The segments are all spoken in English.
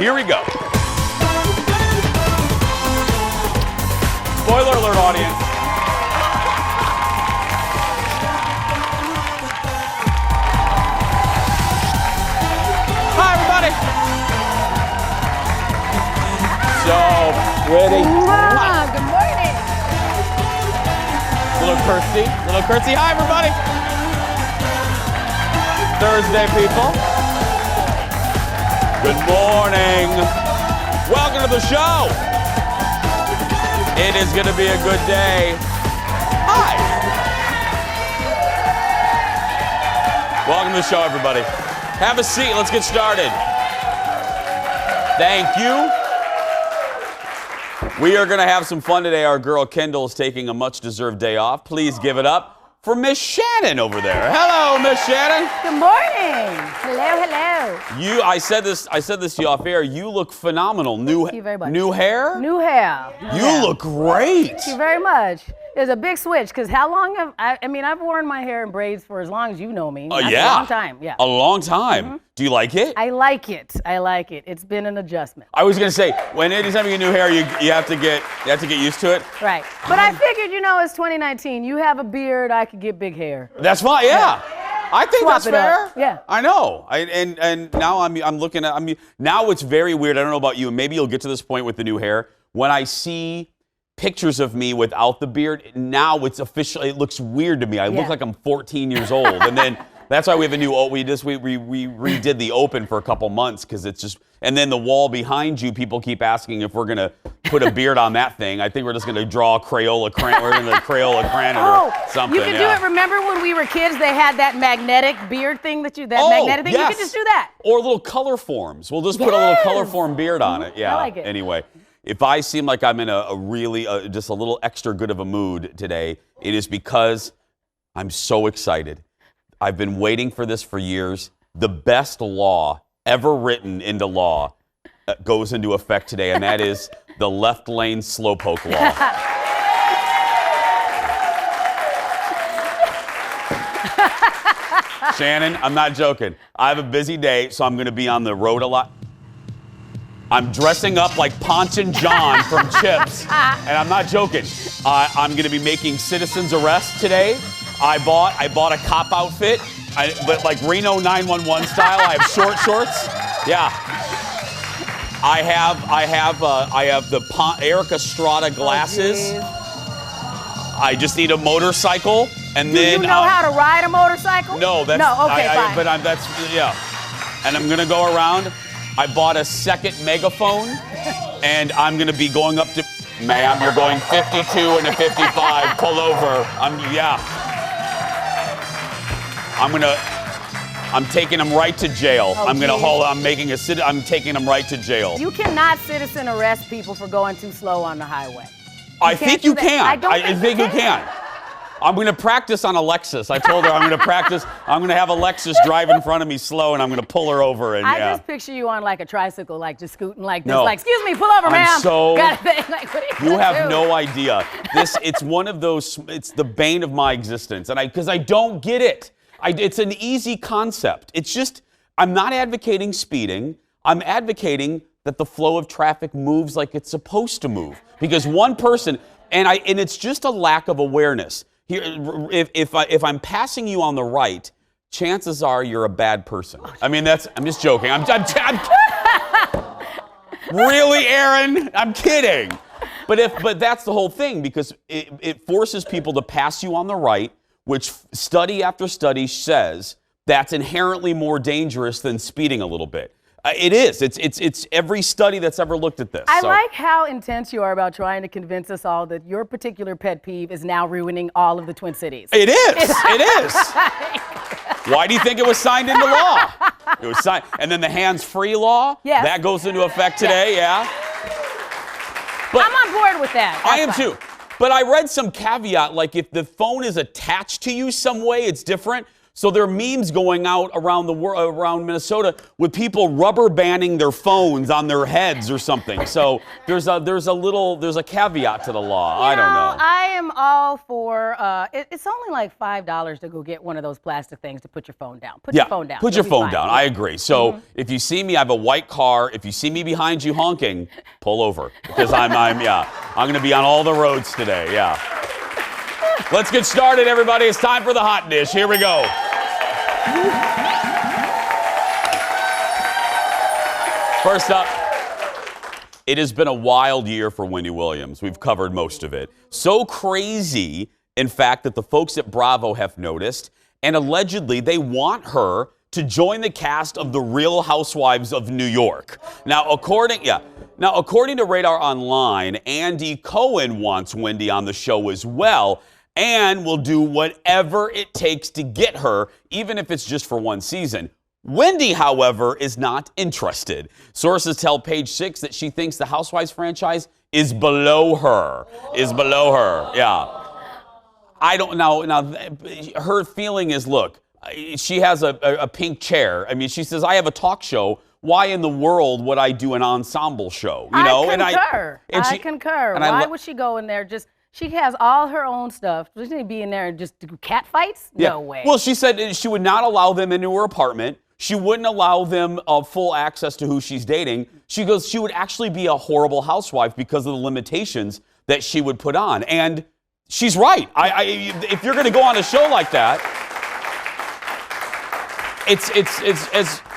Here we go. Spoiler alert, audience. Hi, everybody. So pretty. Wow, good morning. Little curtsy. Hi, everybody. Thursday, people. Good morning. Welcome to the show. It is going to be a good day. Hi. Welcome to the show, everybody. Have a seat. Let's get started. Thank you. We are going to have some fun today. Our girl Kendall is taking a much-deserved day off. Please give it up for Miss Shannon over there. Hello, Miss Shannon. Good morning. Hello. I said this to you off air. You look phenomenal. Thank you very much. New hair? New hair. You look great. Thank you very much. There's a big switch because how long have I've worn my hair in braids for as long as you know me. That's yeah. A long time. Yeah. A long time. Mm-hmm. Do you like it? I like it. It's been an adjustment. I was gonna say, anytime you get new hair, you have to get used to it. Right. But I figured, it's 2019. You have a beard, I could get big hair. That's fine. Yeah. I think Swap that's it fair. up. Yeah. I know. And now I'm looking at. Now it's very weird. I don't know about you. Maybe you'll get to this point with the new hair. When I see pictures of me without the beard, now it's official. It looks weird to me. I look like I'm 14 years old. And then that's why we have a new. We redid the Open for a couple months because it's just. And then the wall behind you, people keep asking if we're gonna put a beard on that thing. I think we're just gonna draw Crayola crayon. We're gonna Crayola crayon or something. You can do it. Remember when we were kids, they had that magnetic beard thing magnetic thing. Yes. You can just do that. Or little color forms. We'll just put a little color form beard on it. Yeah. I like it. Anyway, if I seem like I'm in a really just a little extra good of a mood today, it is because I'm so excited. I've been waiting for this for years. The best law ever written into law goes into effect today, and that is the left lane slowpoke law. Shannon, I'm not joking. I have a busy day, so I'm going to be on the road a lot. I'm dressing up like Ponch and John from Chips, and I'm not joking. I'm going to be making citizens arrest today. I bought a cop outfit. But like Reno 911 style, I have short shorts. Yeah. I have the Eric Estrada glasses. I just need a motorcycle, and then. Do you know how to ride a motorcycle? No, that's no. Okay, fine. But and I'm gonna go around. I bought a second megaphone, and I'm gonna be going up to. Ma'am, you're going 52 and a 55. Pull over. I'm taking him right to jail. Oh, I'm taking him right to jail. You cannot citizen arrest people for going too slow on the highway. I think you can. I think you can. I'm going to practice on Alexis. I told her I'm going to practice. I'm going to have Alexis drive in front of me slow, and I'm going to pull her over. And I just picture you on like a tricycle, like just scooting like this. No. Like, excuse me, pull over, ma'am. Like, you have no idea. It's one of those. It's the bane of my existence, and because I don't get it. It's an easy concept. It's just, I'm not advocating speeding. I'm advocating that the flow of traffic moves like it's supposed to move. Because one person, and it's just a lack of awareness. Here, if I'm passing you on the right, chances are you're a bad person. I'm just joking. I'm really, Aaron? I'm kidding. But that's the whole thing, because it forces people to pass you on the right, which study after study says that's inherently more dangerous than speeding a little bit. It is. It's every study that's ever looked at this. I like how intense you are about trying to convince us all that your particular pet peeve is now ruining all of the Twin Cities. It is. It is. Why do you think it was signed into law? It was signed, and then the hands-free law. Yes. That goes into effect today. Yeah. But I'm on board with that. I am too. But I read some caveat, like if the phone is attached to you some way, it's different. So there are memes going out around the world, around Minnesota, with people rubber banding their phones on their heads or something. So there's a caveat to the law. I don't know. I am all for. It's only like $5 to go get one of those plastic things to put your phone down. Put your phone down. Put your phone down. I agree. So if you see me, I have a white car. If you see me behind you honking, pull over because I'm going to be on all the roads today. Yeah. Let's get started, everybody. It's time for the hot dish. Here we go. First up, it has been a wild year for Wendy Williams. We've covered most of it. So crazy, in fact, that the folks at Bravo have noticed, and allegedly they want her to join the cast of The Real Housewives of New York. Now, according to Radar Online, Andy Cohen wants Wendy on the show as well, and will do whatever it takes to get her, even if it's just for one season. Wendy, however, is not interested. Sources tell Page Six that she thinks the Housewives franchise is below her. Yeah. I don't know. Now, her feeling is, look, she has a pink chair. I mean, she says, I have a talk show. Why in the world would I do an ensemble show? You know, I concur. Why would she go in there She has all her own stuff. Doesn't she be in there and just do cat fights? Yeah. No way. Well, she said she would not allow them into her apartment. She wouldn't allow them full access to who she's dating. She goes, she would actually be a horrible housewife because of the limitations that she would put on. And she's right. If you're going to go on a show like that, it's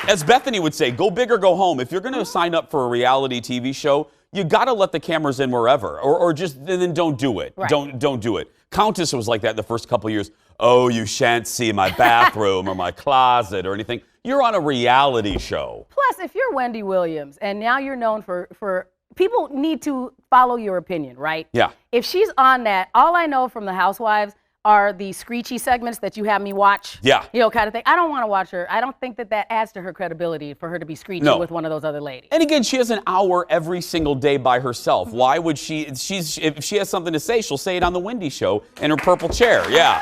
as Bethany would say, go big or go home. If you're going to sign up for a reality TV show, you got to let the cameras in wherever, or just then don't do it. Right. Don't do it. Countess was like that the first couple of years. Oh, you shan't see my bathroom or my closet or anything. You're on a reality show. Plus, if you're Wendy Williams and now you're known for people need to follow your opinion, right? Yeah. If she's on that, all I know from the Housewives are the screechy segments that you have me watch. Yeah. You know, kind of thing. I don't want to watch her. I don't think that adds to her credibility for her to be screechy with one of those other ladies. And again, she has an hour every single day by herself. Why would she? If she has something to say, she'll say it on the Wendy Show in her purple chair. Yeah.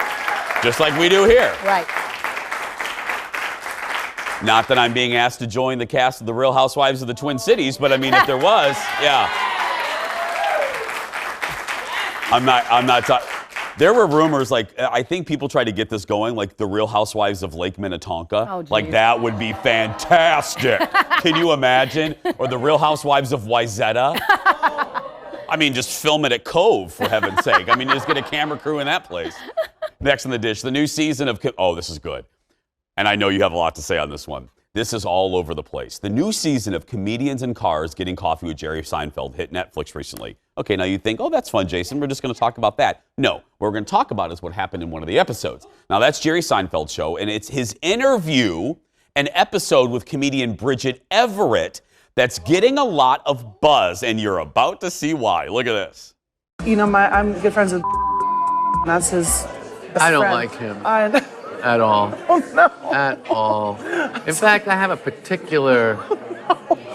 Just like we do here. Right. Not that I'm being asked to join the cast of The Real Housewives of the Twin Cities, but I mean, if there was, yeah. I'm not talking. There were rumors, like, I think people tried to get this going, like The Real Housewives of Lake Minnetonka. Oh, geez. Like, that would be fantastic. Can you imagine? Or The Real Housewives of Wyzetta. I mean, just film it at Cove, for heaven's sake. I mean, just get a camera crew in that place. Next on the dish, the new season of... Oh, this is good. And I know you have a lot to say on this one. This is all over the place. The new season of Comedians in Cars Getting Coffee with Jerry Seinfeld hit Netflix recently. Okay, now you think, oh, that's fun, Jason. We're just going to talk about that. No, what we're going to talk about is what happened in one of the episodes. Now, that's Jerry Seinfeld's show, and it's his interview, an episode with comedian Bridget Everett, that's getting a lot of buzz, and you're about to see why. Look at this. You know, I'm good friends with that's his best I don't friend. like him. At all. Oh, no. At all. In fact, I have a particular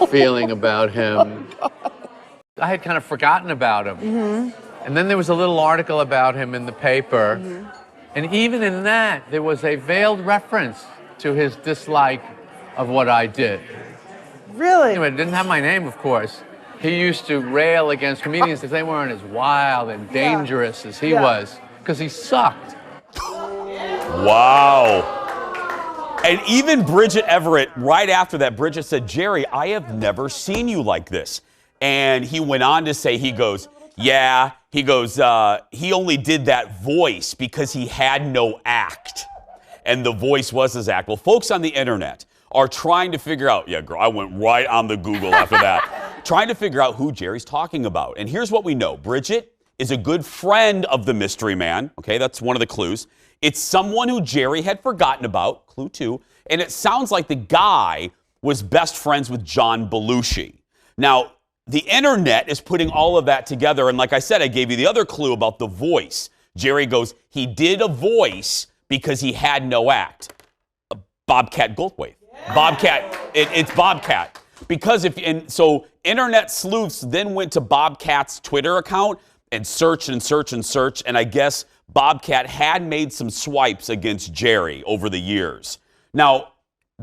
feeling about him. I had kind of forgotten about him. Mm-hmm. And then there was a little article about him in the paper. Mm-hmm. And even in that, there was a veiled reference to his dislike of what I did. Really? Anyway, it didn't have my name, of course. He used to rail against comedians if they weren't as wild and dangerous as he was, because he sucked. Wow. And even Bridget Everett, right after that, Bridget said, Jerry, I have never seen you like this. And he went on to say, he goes, he only did that voice because he had no act. And the voice was his act. Well, folks on the internet are trying to figure out, yeah, girl, I went right on the Google after that, trying to figure out who Jerry's talking about. And here's what we know. Bridget is a good friend of the mystery man. Okay, that's one of the clues. It's someone who Jerry had forgotten about, clue 2, and it sounds like the guy was best friends with John Belushi. Now, the internet is putting all of that together, and like I said, I gave you the other clue about the voice. Jerry goes, he did a voice because he had no act. Bobcat Goldthwait. Yeah. Bobcat, it's Bobcat. Because so internet sleuths then went to Bobcat's Twitter account and searched and searched and searched, and I guess Bobcat had made some swipes against Jerry over the years. Now,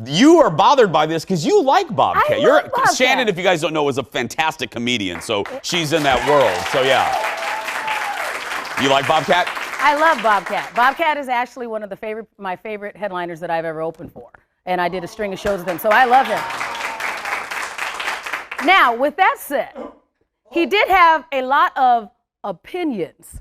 you are bothered by this because you like Bobcat. I love Bobcat. Shannon, if you guys don't know, is a fantastic comedian, so she's in that world. So yeah. You like Bobcat? I love Bobcat. Bobcat is actually one of my favorite headliners that I've ever opened for. And I did a string of shows with him, so I love him. Now, with that said, he did have a lot of opinions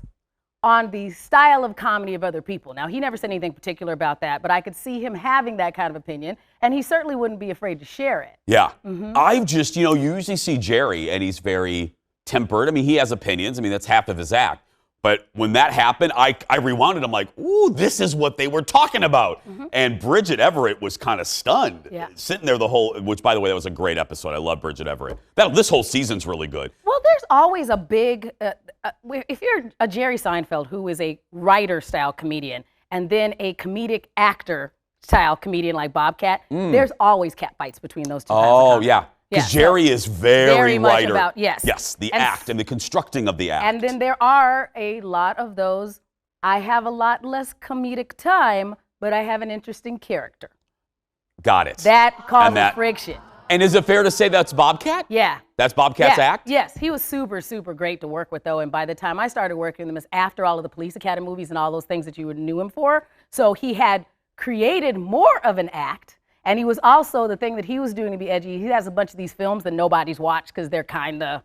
on the style of comedy of other people. Now, he never said anything particular about that, but I could see him having that kind of opinion, and he certainly wouldn't be afraid to share it. Yeah. I've just, you usually see Jerry, and he's very tempered. I mean, he has opinions. I mean, that's half of his act. But when that happened, I rewound it. I'm like, ooh, this is what they were talking about. And Bridget Everett was kind of stunned. Yeah. Sitting there which, by the way, that was a great episode. I love Bridget Everett. This whole season's really good. Well, there's always a big, if you're a Jerry Seinfeld, who is a writer-style comedian, and then a comedic actor-style comedian like Bobcat, there's always cat fights between those two kinds of comedy. Yeah. Because Jerry is very much writer. about, yes. Yes, the act and the constructing of the act. And then there are a lot of those, I have a lot less comedic time, but I have an interesting character. Got it. That causes friction. And is it fair to say that's Bobcat? Yeah. That's Bobcat's act? Yes, he was super, super great to work with, though. And by the time I started working with him, it was after all of the Police Academy movies and all those things that you knew him for. So he had created more of an act. And he was also, the thing that he was doing to be edgy, he has a bunch of these films that nobody's watched because they're kind of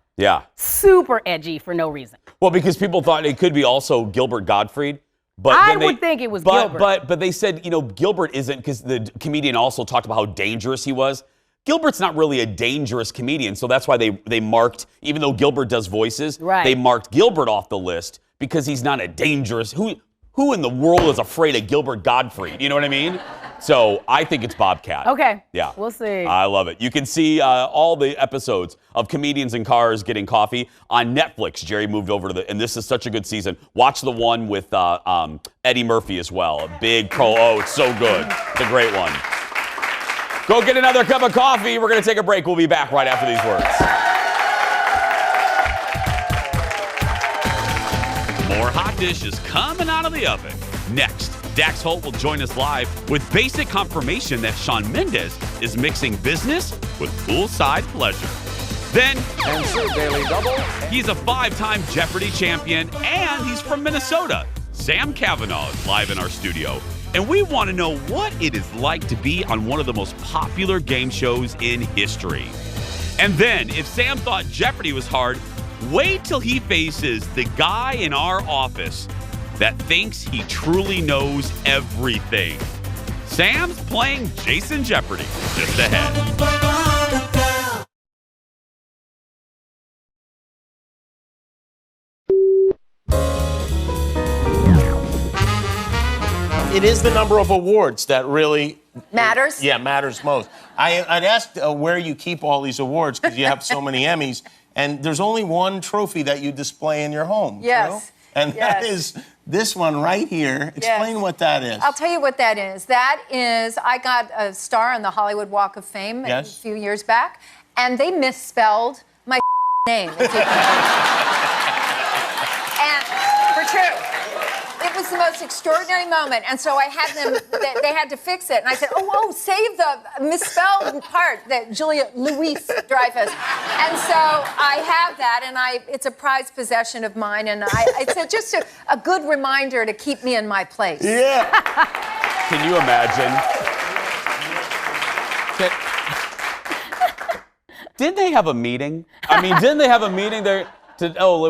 super edgy for no reason. Well, because people thought it could be also Gilbert Gottfried. But I would think it was Gilbert. But they said, Gilbert isn't, because the comedian also talked about how dangerous he was. Gilbert's not really a dangerous comedian, so that's why they marked, even though Gilbert does voices, they marked Gilbert off the list because he's not a dangerous, who in the world is afraid of Gilbert Gottfried? You know what I mean? So I think it's Bobcat. Okay. Yeah. We'll see. I love it. You can see all the episodes of Comedians in Cars Getting Coffee on Netflix. Jerry moved over to and this is such a good season. Watch the one with Eddie Murphy as well. A big pro. Oh, it's so good. It's a great one. Go get another cup of coffee. We're going to take a break. We'll be back right after these words. More hot dishes coming out of the oven. Next, Dax Holt will join us live with basic confirmation that Shawn Mendes is mixing business with poolside pleasure. Then, Daily Double. He's a 5-time Jeopardy champion, and he's from Minnesota. Sam Cavanaugh is live in our studio, and we want to know what it is like to be on one of the most popular game shows in history. And then, if Sam thought Jeopardy was hard, wait till he faces the guy in our office that thinks he truly knows everything. Sam's playing Jason Jeopardy. Just ahead. It is the number of awards that really matters. Yeah, matters most. I'd asked where you keep all these awards because you have so many Emmys, and there's only one trophy that you display in your home. Yes. And that is this one right here. Explain what that is. I'll tell you what that is. That is, I got a star on the Hollywood Walk of Fame a few years back, and they misspelled my name. And for true. It was the most extraordinary moment, and so I had them, they had to fix it. And I said, oh, save the misspelled part, that Julia Louis-Dreyfus. And so I have that, and it's a prized possession of mine, and it's just a good reminder to keep me in my place. Yeah. Can you imagine? Didn't they have a meeting? I mean, didn't they have a meeting there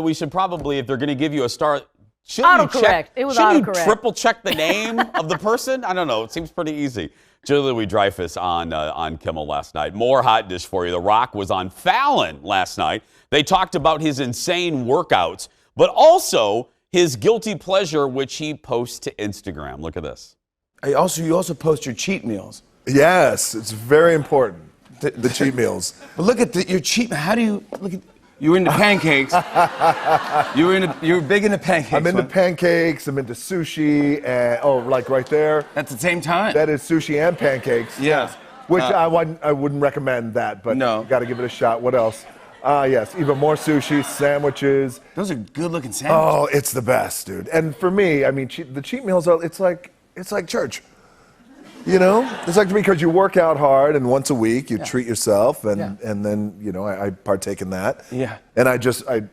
we should probably, if they're going to give you a star, shouldn't you triple check the name of the person? I don't know. It seems pretty easy. Julia Louis-Dreyfus on Kimmel last night. More hot dish for you. The Rock was on Fallon last night. They talked about his insane workouts, but also his guilty pleasure, which he posts to Instagram. Look at this. You also post your cheat meals. Yes, it's very important. The cheat meals. But look at your cheat. How do you look at? You were into pancakes. you were big into pancakes. I'm into pancakes. I'm into sushi, and like right there. At the same time. That is sushi and pancakes. Yes. Which I wouldn't recommend that, but no. Got to give it a shot. What else? Yes, even more sushi, sandwiches. Those are good-looking sandwiches. Oh, it's the best, dude. And for me, I mean, the cheat meals are, it's like church. You know? It's like because you work out hard and once a week you treat yourself and then, you know, I partake in that. Yeah. And I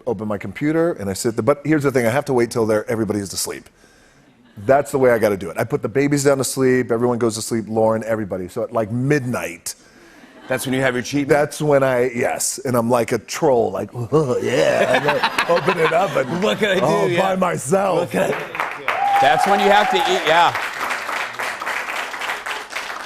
open my computer and I sit there. But here's the thing, I have to wait till everybody's asleep. That's the way I got to do it. I put the babies down to sleep, everyone goes to sleep, Lauren, everybody. So at like midnight, that's when you have your cheat. That's when and I'm like a troll, like, oh, yeah, and I open it up and what can I do? By myself. That's when you have to eat,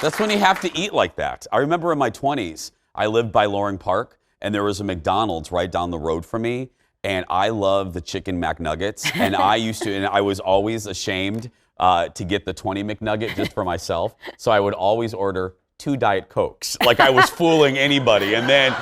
That's when you have to eat like that. I remember in my 20s, I lived by Loring Park, and there was a McDonald's right down the road from me, and I loved the chicken McNuggets, and I was always ashamed to get the 20 McNugget just for myself, so I would always order 2 Diet Cokes, like I was fooling anybody. And then,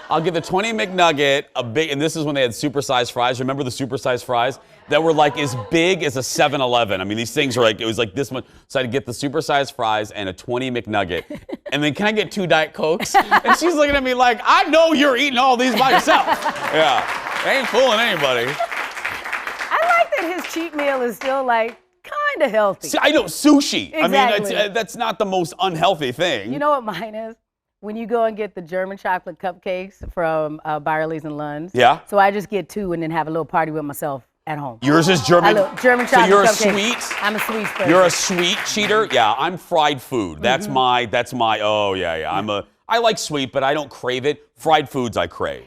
I'll get the 20 McNugget, and this is when they had supersized fries. Remember the supersized fries? That were like as big as a 7-Eleven. I mean, these things were like, it was like this much. So I'd get the supersized fries and a 20 McNugget. And then, can I get 2 Diet Cokes? And she's looking at me like, I know you're eating all these by yourself. I ain't fooling anybody. I like that his cheat meal is still like, kind of healthy. See, I know, sushi. Exactly. I mean, that's not the most unhealthy thing. You know what mine is? When you go and get the German chocolate cupcakes from Byerly's and Lund's. Yeah. So I just get 2 and then have a little party with myself at home. Yours is German? German chocolate So you're a cupcakes. sweet? I'm a sweet person. You're a sweet cheater? Yeah, I'm fried food. That's my, I like sweet, but I don't crave it. Fried foods I crave.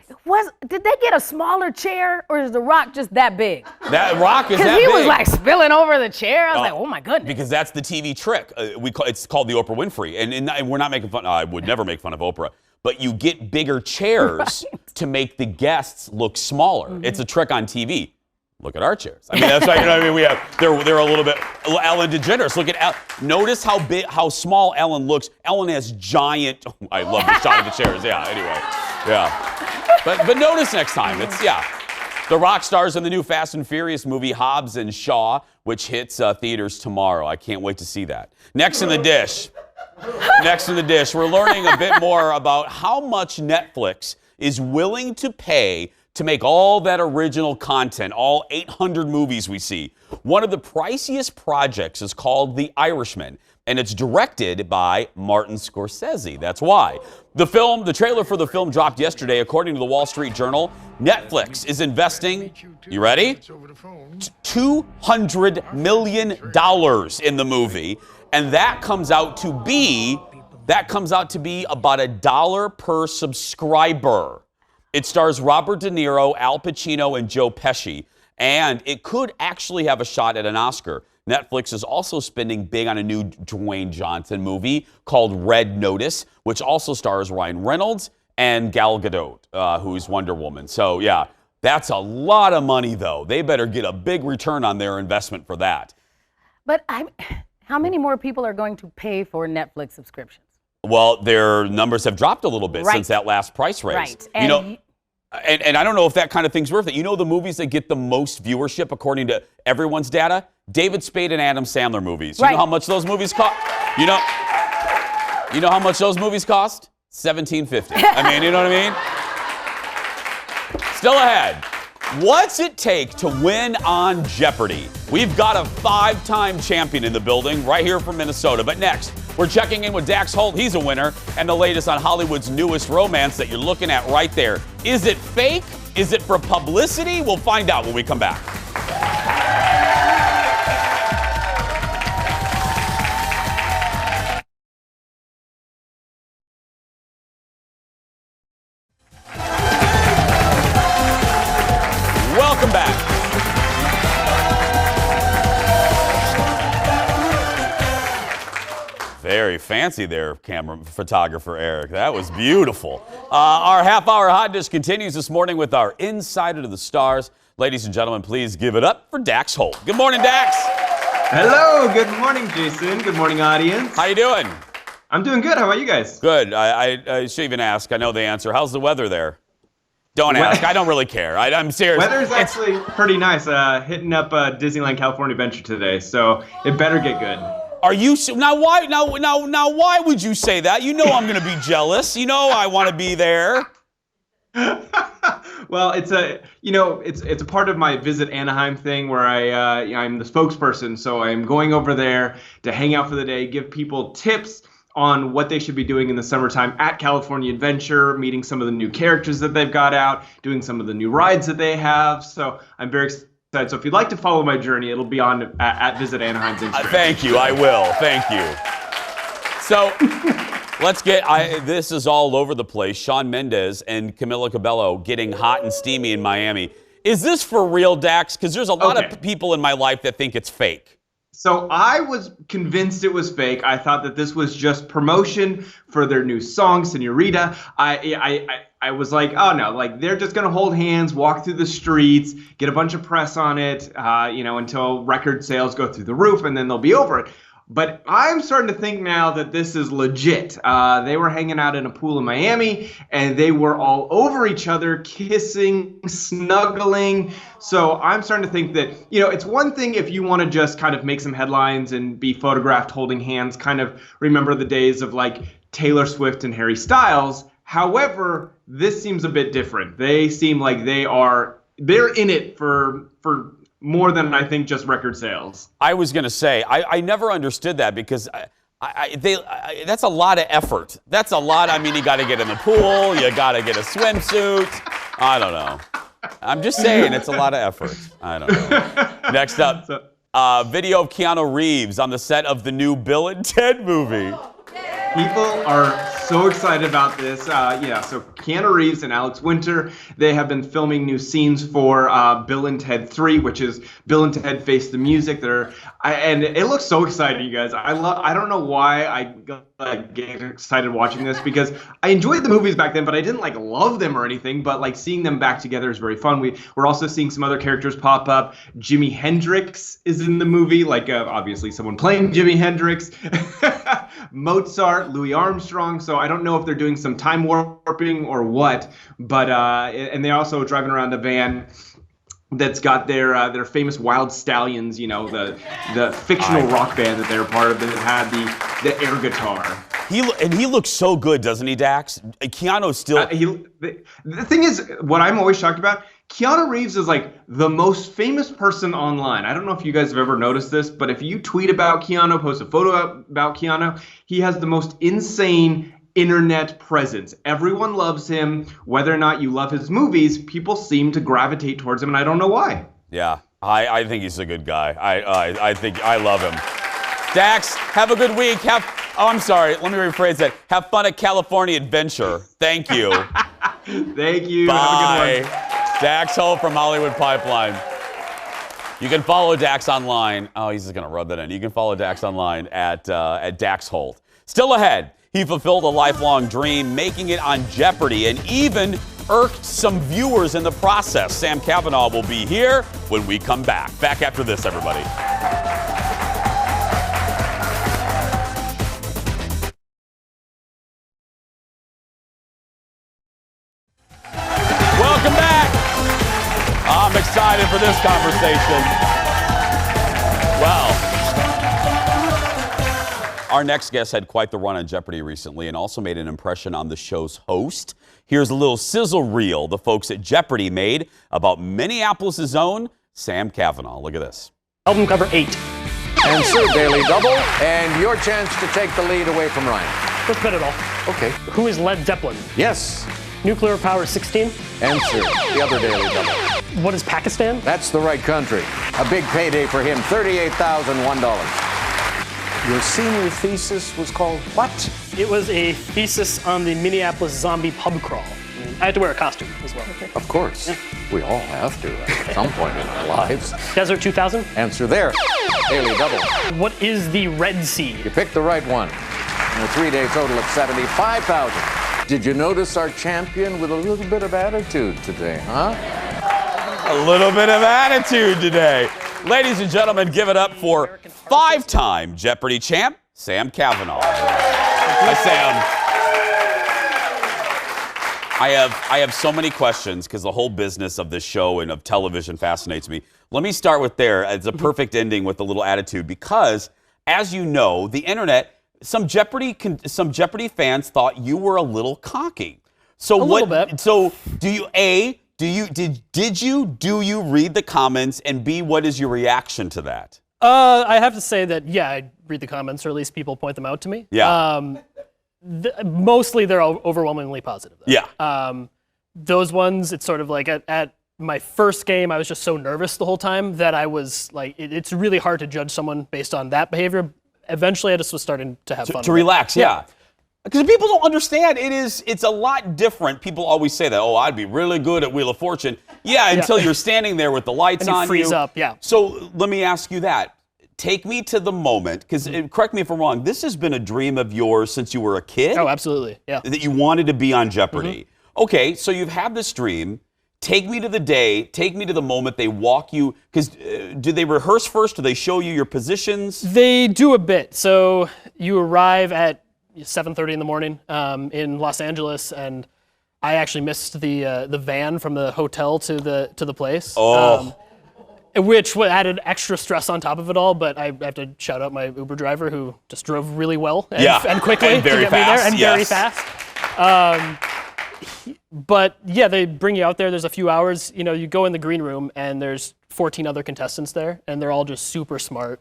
Did they get a smaller chair, or is the rock just that big? That rock is that big. Because he was like spilling over the chair. I was like, oh my goodness. Because that's the TV trick. It's called the Oprah Winfrey. And we're not making fun. I would never make fun of Oprah. But you get bigger chairs to make the guests look smaller. It's a trick on TV. Look at our chairs. I mean, that's right. You know what I mean? They're a little bit Ellen DeGeneres. Look at notice how small Ellen looks. Ellen has giant. Oh, I love the shot of the chairs. Yeah. Anyway. Yeah. But notice next time. The rock stars in the new Fast and Furious movie Hobbs and Shaw, which hits theaters tomorrow. I can't wait to see that. Next in the dish, we're learning a bit more about how much Netflix is willing to pay to make all that original content, all 800 movies we see. One of the priciest projects is called The Irishman, and it's directed by Martin Scorsese. That's why. The trailer for the film dropped yesterday. According to the Wall Street Journal, Netflix is investing, you ready? $200 million in the movie, and that comes out to be about $1 per subscriber. It stars Robert De Niro, Al Pacino, and Joe Pesci, and it could actually have a shot at an Oscar. Netflix is also spending big on a new Dwayne Johnson movie called Red Notice, which also stars Ryan Reynolds and Gal Gadot, who's Wonder Woman. So, yeah, that's a lot of money, though. They better get a big return on their investment for that. But how many more people are going to pay for Netflix subscriptions? Well, their numbers have dropped a little bit since that last price raise. Right. And I don't know if that kind of thing's worth it. You know the movies that get the most viewership according to everyone's data? David Spade and Adam Sandler movies. You know how much those movies cost? You know how much those movies cost? $17.50. I mean, you know what I mean? Still ahead. What's it take to win on Jeopardy? We've got a 5-time champion in the building right here from Minnesota. But next, we're checking in with Dax Holt. He's a winner. And the latest on Hollywood's newest romance that you're looking at right there. Is it fake? Is it for publicity? We'll find out when we come back. Welcome back. Very fancy there, photographer Eric. That was beautiful. Our half-hour hot dish continues this morning with our Insider to the Stars. Ladies and gentlemen, please give it up for Dax Holt. Good morning, Dax. Hello. Good morning, Jason. Good morning, audience. How you doing? I'm doing good. How about you guys? Good. I should even ask. I know the answer. How's the weather there? Don't ask. I don't really care. I'm serious. Weather's actually pretty nice. Hitting up Disneyland California Adventure today, so it better get good. Are you now? Why now? Why would you say that? You know I'm going to be jealous. You know I want to be there. Well, it's a part of my Visit Anaheim thing where I'm the spokesperson, so I'm going over there to hang out for the day, give people tips on what they should be doing in the summertime at California Adventure, meeting some of the new characters that they've got out, doing some of the new rides that they have. So I'm very excited. So if you'd like to follow my journey, it'll be on at Visit Anaheim's Instagram. Thank you. I will. Thank you. So let's get, this is all over the place. Shawn Mendes and Camila Cabello getting hot and steamy in Miami. Is this for real, Dax? Because there's a lot of people in my life that think it's fake. So I was convinced it was fake. I thought that this was just promotion for their new song, Senorita. I was like, oh no, like they're just gonna hold hands, walk through the streets, get a bunch of press on it, until record sales go through the roof, and then they'll be over it. But I'm starting to think now that this is legit. They were hanging out in a pool in Miami, and they were all over each other, kissing, snuggling. So I'm starting to think that, it's one thing if you want to just kind of make some headlines and be photographed holding hands, kind of remember the days of like Taylor Swift and Harry Styles. However, this seems a bit different. They seem like they're in it for more than I think just record sales. I was going to say, I never understood that because that's a lot of effort. That's a lot. I mean, you got to get in the pool. You got to get a swimsuit. I don't know. I'm just saying it's a lot of effort. I don't know. Next up, video of Keanu Reeves on the set of the new Bill and Ted movie. People are so excited about this. So Keanu Reeves and Alex Winter, they have been filming new scenes for Bill and Ted 3, which is Bill and Ted Face the Music. And it looks so exciting, you guys. I don't know why I get excited watching this, because I enjoyed the movies back then, but I didn't love them or anything. But seeing them back together is very fun. We're also seeing some other characters pop up. Jimi Hendrix is in the movie, obviously someone playing Jimi Hendrix. Mozart, Louis Armstrong. So I don't know if they're doing some time warping or what, but and they're also driving around a van that's got their famous Wild Stallions, the fictional rock band that they're part of that had the air guitar. He looks so good, doesn't he, Dax? Keanu still. The thing is, what I'm always shocked about, Keanu Reeves is the most famous person online. I don't know if you guys have ever noticed this, but if you tweet about Keanu, post a photo about Keanu, he has the most insane internet presence. Everyone loves him. Whether or not you love his movies, people seem to gravitate towards him, and I don't know why. Yeah, I think he's a good guy. I think I love him. Dax, have a good week. I'm sorry, let me rephrase that. Have fun at California Adventure. Thank you. Thank you. Bye. Have a good one. Dax Holt from Hollywood Pipeline. You can follow Dax online. Oh, he's just going to rub that in. You can follow Dax online at Dax Holt. Still ahead, he fulfilled a lifelong dream, making it on Jeopardy, and even irked some viewers in the process. Sam Cavanaugh will be here when we come back. Back after this, everybody. Welcome back. I'm excited for this conversation. Well, our next guest had quite the run on Jeopardy recently and also made an impression on the show's host. Here's a little sizzle reel the folks at Jeopardy made about Minneapolis' own Sam Cavanaugh. Look at this. Album cover 8. Answer, Daily Double, and your chance to take the lead away from Ryan. Let's bet it all. Okay. Who is Led Zeppelin? Yes. Nuclear power 16. Answer, the other Daily Double. What is Pakistan? That's the right country. A big payday for him, $38,001. Your senior thesis was called what? It was a thesis on the Minneapolis zombie pub crawl. I had to wear a costume as well. Of course. Yeah. We all have to at some point in our lives. Desert 2000? Answer there. Daily Double. What is the Red Sea? You picked the right one. And a 3-day total of $75,000. Did you notice our champion with a little bit of attitude today, huh? A little bit of attitude today. Ladies and gentlemen, give it up for 5-time Jeopardy champ, Sam Cavanaugh. Hi, Sam. I have so many questions because the whole business of this show and of television fascinates me. Let me start with there. It's a perfect ending with a little attitude because, as you know, the internet, some Jeopardy fans thought you were a little cocky. So A little bit. So do you do you read the comments, and B, what is your reaction to that? I have to say that, yeah, I read the comments, or at least people point them out to me. Yeah. Mostly they're overwhelmingly positive, though. Yeah. Those ones, it's sort of like at my first game, I was just so nervous the whole time that I was like, it's really hard to judge someone based on that behavior. Eventually, I just was starting to have fun. To relax, yeah. Because people don't understand, it's a lot different. People always say that, oh, I'd be really good at Wheel of Fortune. Yeah, until you're standing there with the lights And you on freeze up, yeah. So let me ask you that. Take me to the moment, because correct me if I'm wrong, this has been a dream of yours since you were a kid? Oh, absolutely, yeah. That you wanted to be on Jeopardy. Okay, so you've had this dream. Take me to the day, take me to the moment they walk you, because do they rehearse first? Do they show you your positions? They do a bit. So you arrive at 7:30 in the morning in Los Angeles, and I actually missed the van from the hotel to the place. Oh. Which added extra stress on top of it all, but I have to shout out my Uber driver who just drove really well and quickly and very to get me fast, there, and very fast. But yeah, they bring you out there. There's a few hours. You know, you go in the green room, and there's 14 other contestants there, and they're all just super smart,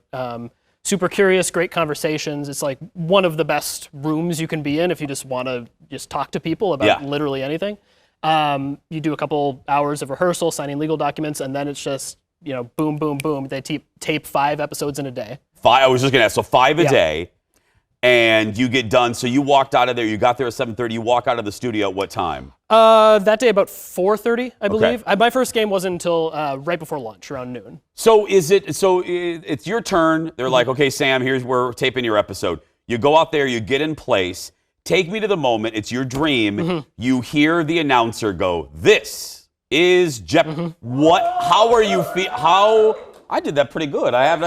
super curious, great conversations. It's like one of the best rooms you can be in if you just want to just talk to people about literally anything. You do a couple hours of rehearsal, signing legal documents, and then it's just, you know, boom, boom, boom. They tape 5 episodes in a day. I was just going to ask, so 5 a day, and you get done. So you walked out of there, you got there at 7:30, you walk out of the studio at what time? That day about 4:30, I believe. My first game wasn't until right before lunch, around noon. So it's your turn. They're like, okay, Sam, we're taping your episode. You go out there, you get in place. Take me to the moment. It's your dream. You hear the announcer go, "This is Jeopardy." How are you I did that pretty good. Are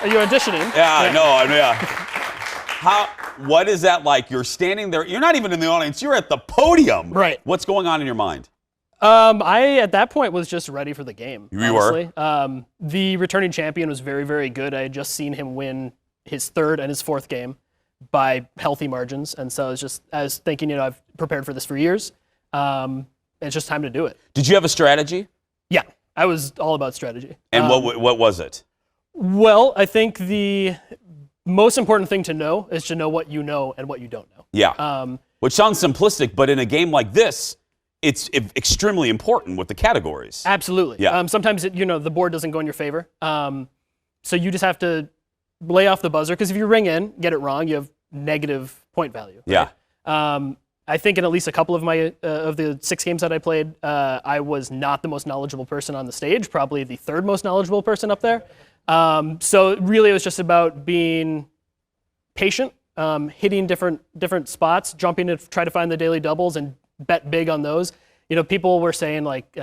you auditioning? What is that like? You're standing there. You're not even in the audience. You're at the podium. Right. What's going on in your mind? I, at that point, was just ready for the game. You were? The returning champion was very, very good. I had just seen him win his 3rd and his 4th game by healthy margins. And so I was thinking, you know, I've prepared for this for years. It's just time to do it. Did you have a strategy? Yeah, I was all about strategy. And what was it? Well, I think the most important thing to know is to know what you know and what you don't know. Yeah. Which sounds simplistic, but in a game like this, it's extremely important with the categories. Absolutely. Yeah. Sometimes, the board doesn't go in your favor. So you just have to lay off the buzzer, because if you ring in, get it wrong, you have negative point value. Right? Yeah. I think in at least a couple of my of the 6 games that I played, I was not the most knowledgeable person on the stage, probably the 3rd most knowledgeable person up there. So really it was just about being patient, hitting different spots, jumping to try to find the daily doubles and bet big on those. You know, people were saying like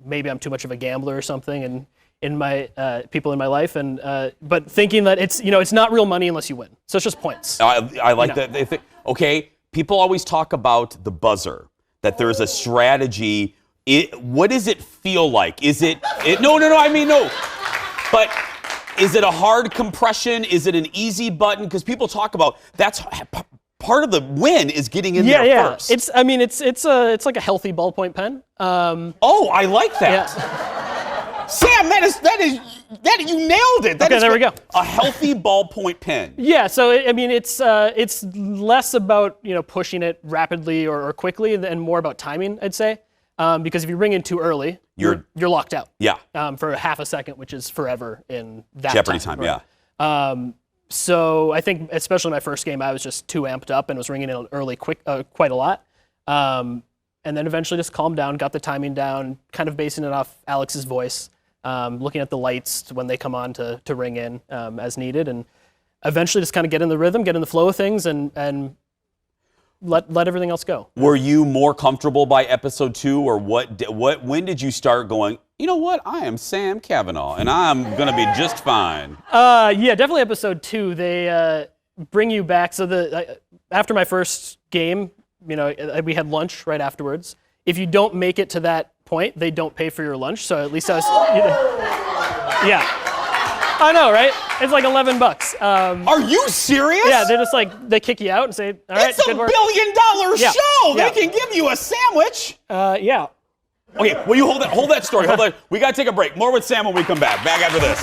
maybe I'm too much of a gambler or something, and in my people in my life, and but thinking that it's not real money unless you win. So it's just points. I like that. They think, okay, people always talk about the buzzer, that there's a strategy. What does it feel like? Is it no, I mean, no. But is it a hard compression? Is it an easy button? Because people talk about that's part of the win is getting in there first. It's like a healthy ballpoint pen. I like that. Yeah. Sam, that is you nailed it. Okay, there we go. A healthy ballpoint pen. Yeah, so it's less about pushing it rapidly or quickly, and more about timing, I'd say. Because if you ring in too early, you're locked out. Yeah. For a half a second, which is forever in that Jeopardy time. Right? Yeah. So I think, especially my first game, I was just too amped up and was ringing in early, quite a lot. And then eventually just calmed down, got the timing down, kind of basing it off Alex's voice, looking at the lights when they come on to ring in as needed, and eventually just kind of get in the rhythm, get in the flow of things, and let everything else go. Were you more comfortable by episode 2, or when did you start going, you know what, I am Sam Cavanaugh, and I'm going to be just fine? Yeah, definitely episode 2. They bring you back. So after my first game, we had lunch right afterwards. If you don't make it to that point, they don't pay for your lunch. So at least I was, yeah. I know, right? It's like $11. Are you serious? Yeah, they're just like, they kick you out and say, all right, It's a good work. $1 billion Yeah. show. Yeah. They can give you a sandwich. Yeah. Okay, will you hold that story? Hold that. We got to take a break. More with Sam when we come back. Back after this.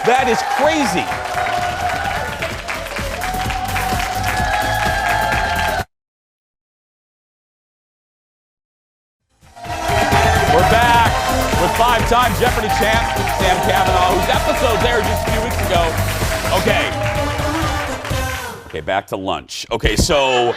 That is crazy. We're back with 5-time Jeopardy champ Sam Cavanaugh, whose episode aired just a few weeks ago. Okay, back to lunch. Okay, so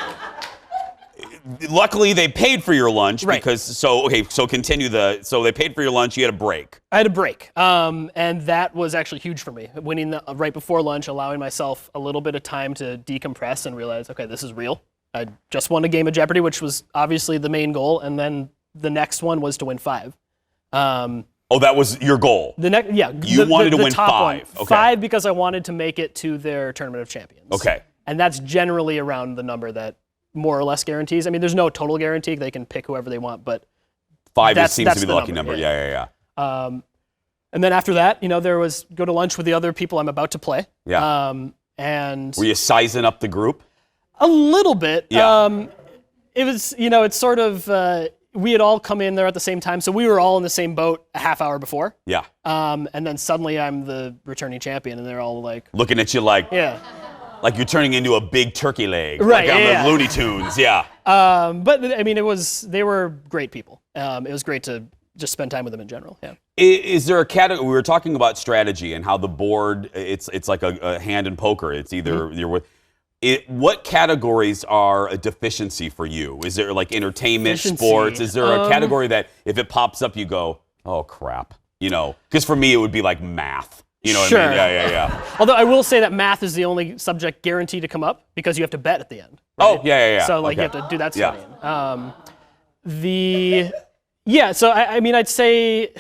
luckily they paid for your lunch because so continue so they paid for your lunch. You had a break. I had a break, and that was actually huge for me. Winning right before lunch, allowing myself a little bit of time to decompress and realize, okay, this is real. I just won a game of Jeopardy, which was obviously the main goal, and then the next one was to win 5. That was your goal. You wanted to win 5. Okay. 5 because I wanted to make it to their Tournament of Champions. Okay. And that's generally around the number that more or less guarantees. I mean, there's no total guarantee. They can pick whoever they want, but 5 seems to be the lucky number. Yeah. And then after that, there was go to lunch with the other people I'm about to play. Yeah. And were you sizing up the group? A little bit. Yeah. It was, it's sort of, we had all come in there at the same time, so we were all in the same boat a half hour before. Yeah. And then suddenly I'm the returning champion, and they're all like... looking at you like... Yeah. Like you're turning into a big turkey leg. Right, like on the Looney Tunes, yeah. But, I mean, they were great people. It was great to just spend time with them in general, yeah. Is there a category? We were talking about strategy and how the board, it's like a hand in poker. It's either you're with... what categories are a deficiency for you? Is there like entertainment, sports? Is there a category that if it pops up, you go, oh crap, Because for me, it would be like math. You know what I mean? Yeah. Although I will say that math is the only subject guaranteed to come up because you have to bet at the end. Right? Oh, yeah. So you have to do that studying. So I mean, I'd say,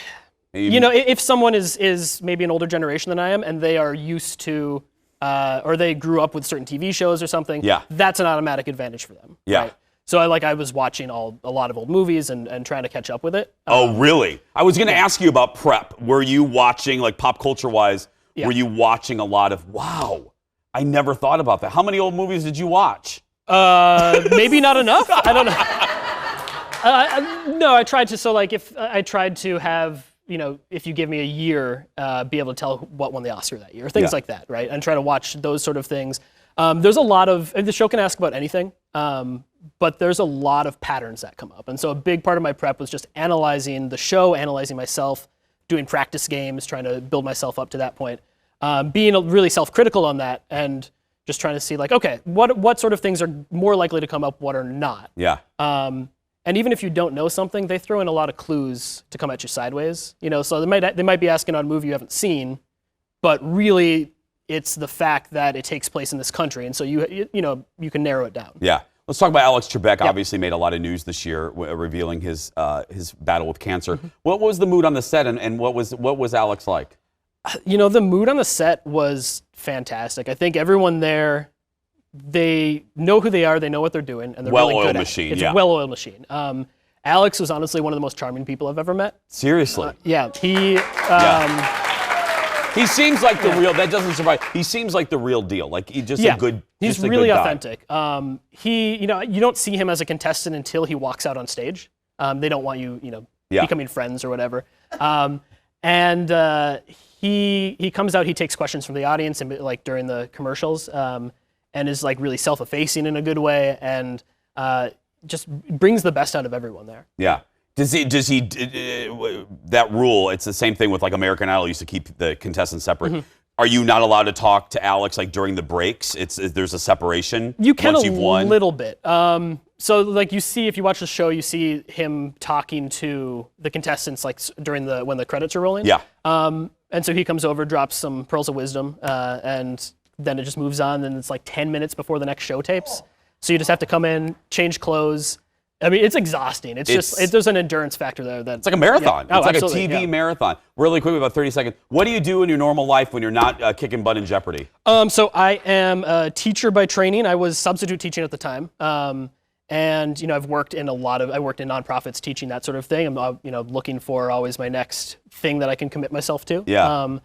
if someone is maybe an older generation than I am and they are used to, or they grew up with certain TV shows or something, that's an automatic advantage for them. Yeah. Right? So I was watching a lot of old movies and trying to catch up with it. Oh, really? I was going to ask you about prep. Were you watching, like pop culture-wise, were you watching a lot of, wow, I never thought about that. How many old movies did you watch? Maybe not enough. I don't know. No, I tried to. So if I tried to have, if you give me a year, be able to tell what won the Oscar that year, things like that, right? And try to watch those sort of things. There's a lot of, the show can ask about anything, but there's a lot of patterns that come up. And so a big part of my prep was just analyzing the show, analyzing myself, doing practice games, trying to build myself up to that point, being really self-critical on that, and just trying to see okay, what sort of things are more likely to come up, what are not. Yeah. And even if you don't know something, they throw in a lot of clues to come at you sideways. So they might be asking on a movie you haven't seen, but really it's the fact that it takes place in this country, and so you can narrow it down. Yeah. Let's talk about Alex Trebek. Obviously made a lot of news this year, revealing his battle with cancer. Mm-hmm. What was the mood on the set, and what was Alex like? The mood on the set was fantastic. I think everyone there, they know who they are, they know what they're doing, and they're really good at it. It's a well-oiled machine. Alex was honestly one of the most charming people I've ever met. Seriously? He seems like the real. That doesn't surprise. He seems like the real deal. Like he's just a good. He's really authentic. You don't see him as a contestant until he walks out on stage. They don't want you, becoming friends or whatever. He comes out. He takes questions from the audience and during the commercials, and is really self-effacing in a good way, and just brings the best out of everyone there. Yeah. Does he that rule, it's the same thing with American Idol used to keep the contestants separate. Mm-hmm. Are you not allowed to talk to Alex during the breaks? There's a separation you can once you've won? A little bit. So you see, if you watch the show, you see him talking to the contestants during when the credits are rolling. Yeah. And so he comes over, drops some pearls of wisdom, and then it just moves on, and it's 10 minutes before the next show tapes. So you just have to come in, change clothes. I mean, it's exhausting. There's an endurance factor there. It's like a marathon. Yeah. It's like a TV marathon. Really quickly, about 30 seconds. What do you do in your normal life when you're not kicking butt in Jeopardy? So I am a teacher by training. I was substitute teaching at the time. And I've worked in nonprofits teaching that sort of thing. I'm looking for always my next thing that I can commit myself to. Yeah.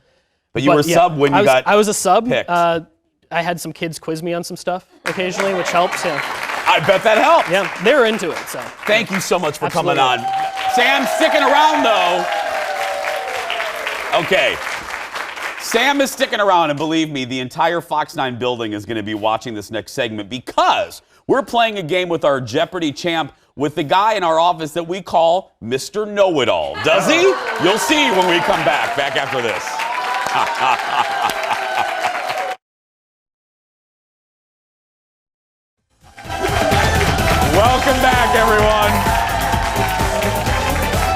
But you were a sub when you got I was a sub. picked. I had some kids quiz me on some stuff occasionally, which helps. Yeah. I bet that helped. Yeah, they were into it. So Thank you so much for Absolutely. coming on. Sam's sticking around, though. Okay. Sam is sticking around, and believe me, the entire Fox 9 building is going to be watching this next segment because we're playing a game with our Jeopardy champ with the guy in our office that we call Mr. Know-It-All. Does he? You'll see when we come back after this. Welcome back, everyone.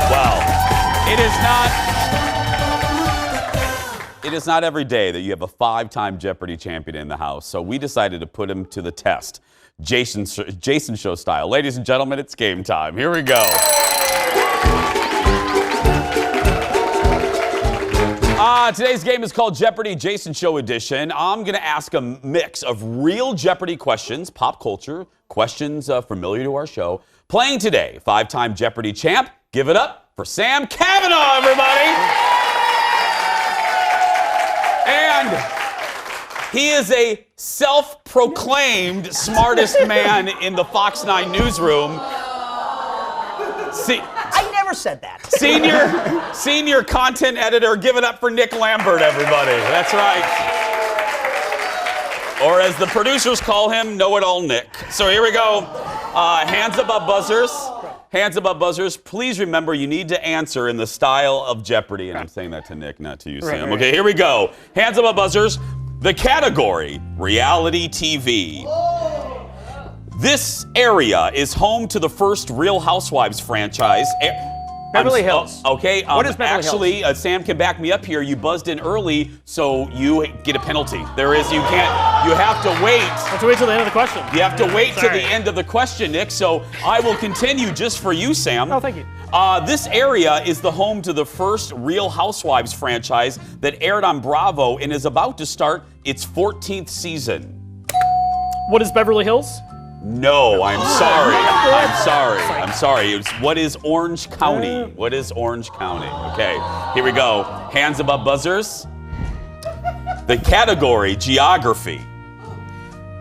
Well, it is not every day that you have a 5-time Jeopardy champion in the house, so we decided to put him to the test, Jason Show style. Ladies and gentlemen, it's game time. Here we go. Today's game is called Jeopardy Jason Show Edition. I'm going to ask a mix of real Jeopardy questions, pop culture, questions familiar to our show. Playing today, 5-time Jeopardy champ. Give it up for Sam Cavanaugh, everybody. And he is a self-proclaimed smartest man in the Fox 9 newsroom. I never said that. Senior content editor. Give it up for Nick Lambert, everybody. That's right. Or as the producers call him, Know-It-All Nick. So here we go. Hands above buzzers. Hands above buzzers. Please remember you need to answer in the style of Jeopardy. And I'm saying that to Nick, not to you, Sam. Okay, here we go. Hands above buzzers. The category, reality TV. This area is home to the first Real Housewives franchise. Beverly Hills. Okay. What is Beverly actually, Sam can back me up here. You buzzed in early, so you get a penalty. You have to wait. Have to wait till the end of the question. You have to wait till the end of the question, Nick. So I will continue just for you, Sam. Oh, thank you. This area is the home to the first Real Housewives franchise that aired on Bravo and is about to start its 14th season. What is Beverly Hills? No, I'm sorry. I'm sorry. What is Orange County? What is Orange County? Okay, here we go. Hands above buzzers. The category, geography.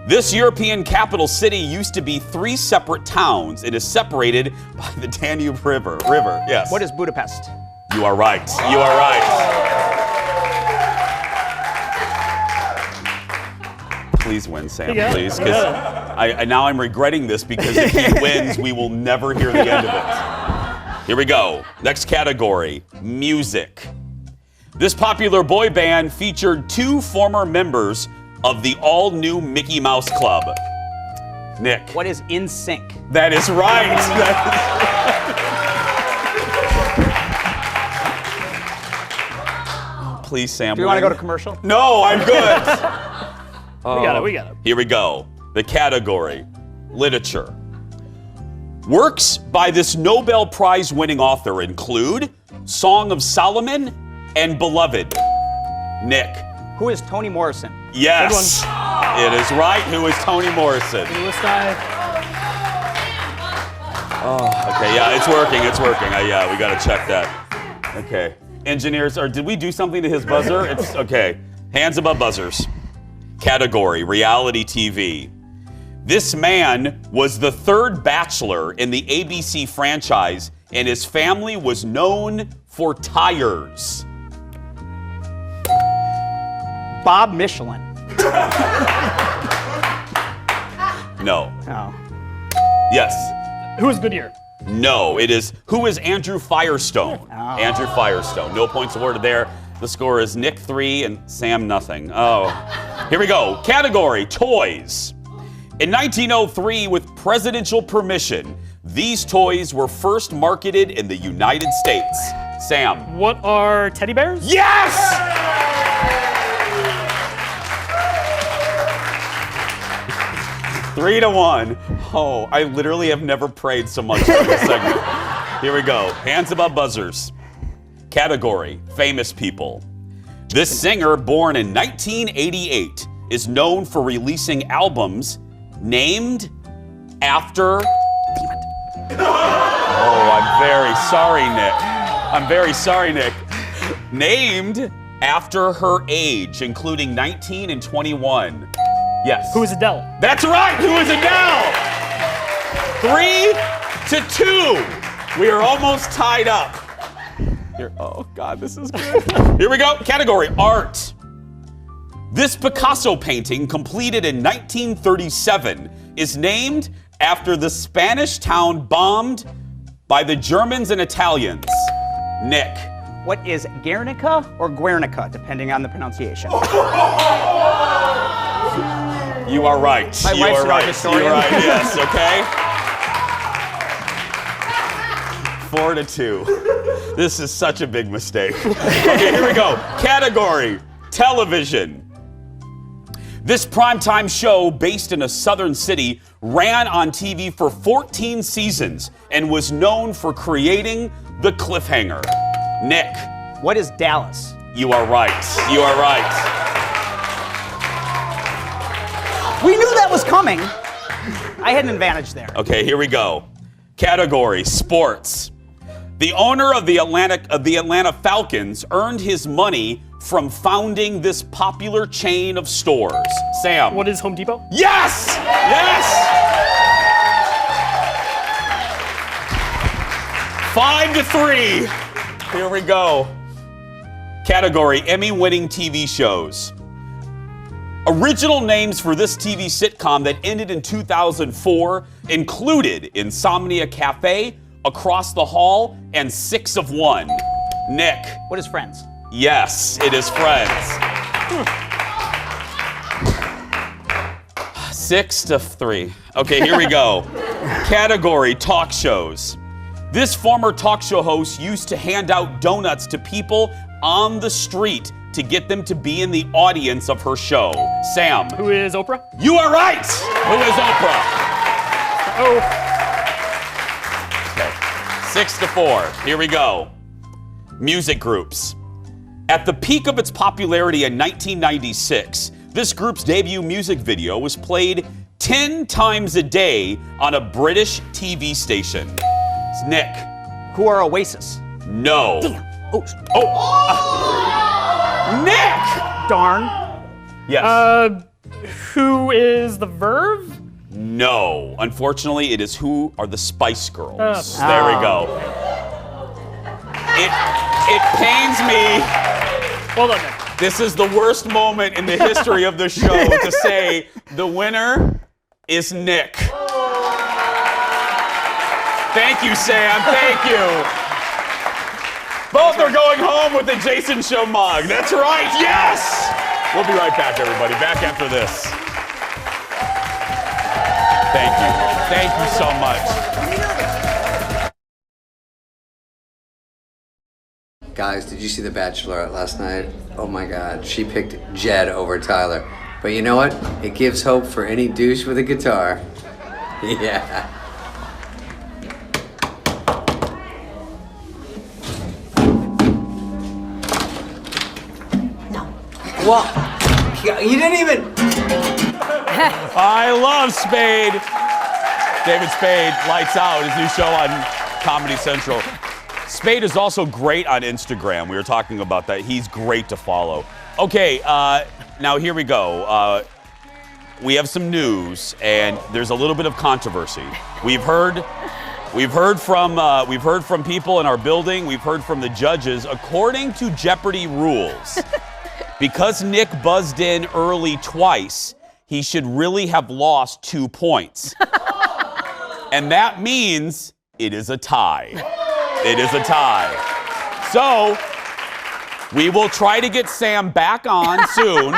This European capital city used to be 3 separate towns. It is separated by the Danube River. Yes. What is Budapest? You are right. You are right. Please win, Sam, please. Because now I'm regretting this because if he wins, we will never hear the end of it. Here we go. Next category, music. This popular boy band featured 2 former members of the all-new Mickey Mouse Club. Nick. What is In Sync? That is right. Please, Sam. Do you want to go to commercial? No, I'm good. We got it. Here we go. The category, literature. Works by this Nobel Prize winning author include Song of Solomon and Beloved. Nick. Who is Toni Morrison? Yes. It is right. Who is Toni Morrison? Okay, yeah, it's working. Yeah, we got to check that. Okay. Engineers, did we do something to his buzzer? It's okay. Hands above buzzers. Category, reality TV. This man was the 3rd bachelor in the ABC franchise, and his family was known for tires. Bob Michelin. No. Oh. Yes. Who is Goodyear? No, it is who is Andrew Firestone? Oh. Andrew Firestone. No points awarded there. The score is Nick 3 and Sam nothing. Oh. Here we go. Category, toys. In 1903, with presidential permission, these toys were first marketed in the United States. Sam. What are teddy bears? Yes! 3-1. Oh, I literally have never prayed so much during this segment. Here we go. Hands above buzzers. Category, famous people. This singer, born in 1988, is known for releasing albums named after... Oh, I'm very sorry, Nick. Named after her age, including 19 and 21? Yes. Who is Adele? That's right. Who is Adele? 3-2. We are almost tied up. Here, oh, God, this is good. Here we go. Category, art. This Picasso painting, completed in 1937, is named after the Spanish town bombed by the Germans and Italians. Nick. What is Guernica or Guernica, depending on the pronunciation? You are right. My you wife's are an art right. historian. You are right. Yes. Okay. 4-2. This is such a big mistake. Okay, here we go. Category: television. This primetime show, based in a southern city, ran on TV for 14 seasons and was known for creating the cliffhanger. Nick. What is Dallas? You are right. You are right. We knew that was coming. I had an advantage there. Okay, here we go. Category: sports. The owner of the Atlanta Falcons earned his money from founding this popular chain of stores. Sam. What is Home Depot? Yes! Yes! 5-3. Here we go. Category: Emmy-winning TV shows. Original names for this TV sitcom that ended in 2004 included Insomnia Cafe, Across the Hall, and 6 of 1. Nick. What is Friends? Yes, it is Friends. 6-3. Okay, here we go. Category: talk shows. This former talk show host used to hand out donuts to people on the street to get them to be in the audience of her show. Sam. Who is Oprah? You are right. Who is Oprah? Oh. Okay. 6-4. Here we go. Music groups. At the peak of its popularity in 1996, this group's debut music video was played 10 times a day on a British TV station. It's Nick. Who are Oasis? No. Damn. Oh. Nick! Darn. Yes. Who is the Verve? No. Unfortunately, it is Who Are the Spice Girls. There we go. It pains me. Hold on, Nick. This is the worst moment in the history of the show to say the winner is Nick. Thank you, Sam. Thank you. Both are going home with the Jason Show mug. That's right. Yes. We'll be right back, everybody. Back after this. Thank you. Thank you so much. Guys, did you see The Bachelorette last night? Oh my God, she picked Jed over Tyler. But you know what? It gives hope for any douche with a guitar. Yeah. No. Well, you didn't even. I love Spade. David Spade, Lights Out, his new show on Comedy Central. Spade is also great on Instagram. We were talking about that. He's great to follow. Okay, now here we go. We have some news, and there's a little bit of controversy. We've heard from people in our building. We've heard from the judges. According to Jeopardy rules, because Nick buzzed in early twice, he should really have lost 2 points, and that means it is a tie. It is a tie. So, we will try to get Sam back on soon.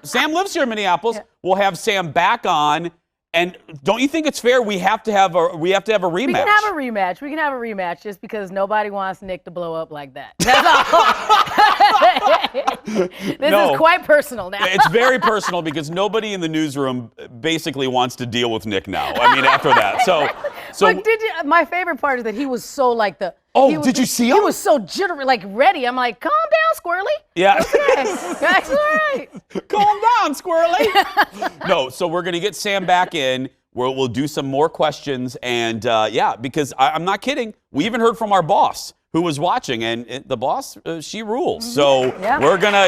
Sam lives here in Minneapolis. Yeah. We'll have Sam back on. And don't you think it's fair we have to have a rematch? We can have a rematch. We can have a rematch just because nobody wants Nick to blow up like that. That's all. This is quite personal now. It's very personal because nobody in the newsroom basically wants to deal with Nick now. I mean, after that. So but my favorite part is that he was so like the. Oh, did you see him? He was so jittery, like ready. I'm like, calm down, Squirrely. Yeah. Okay. That's all right. Calm down, Squirrely. No, so we're going to get Sam back in. We'll do some more questions. And yeah, because I'm not kidding. We even heard from our boss. who was watching, and the boss, she rules. So we're gonna,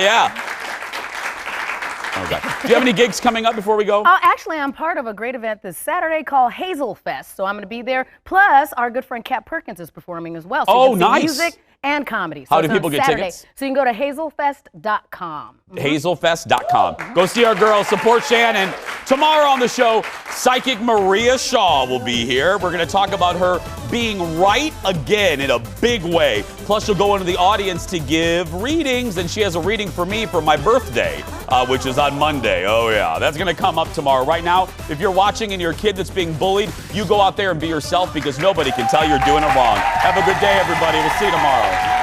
Okay. Do you have any gigs coming up before we go? Actually, I'm part of a great event this Saturday called Hazel Fest, so I'm going to be there. Plus, our good friend Kat Perkins is performing as well. So you can see music and comedy. So how do people get tickets? So you can go to hazelfest.com. Hazelfest.com. Go see our girl, support Shannon. Tomorrow on the show, psychic Maria Shaw will be here. We're going to talk about her being right again in a big way. Plus, she'll go into the audience to give readings, and she has a reading for me for my birthday, which is on Monday. Oh, yeah. That's going to come up tomorrow. Right now, if you're watching and you're a kid that's being bullied, you go out there and be yourself because nobody can tell you're doing it wrong. Have a good day, everybody. We'll see you tomorrow.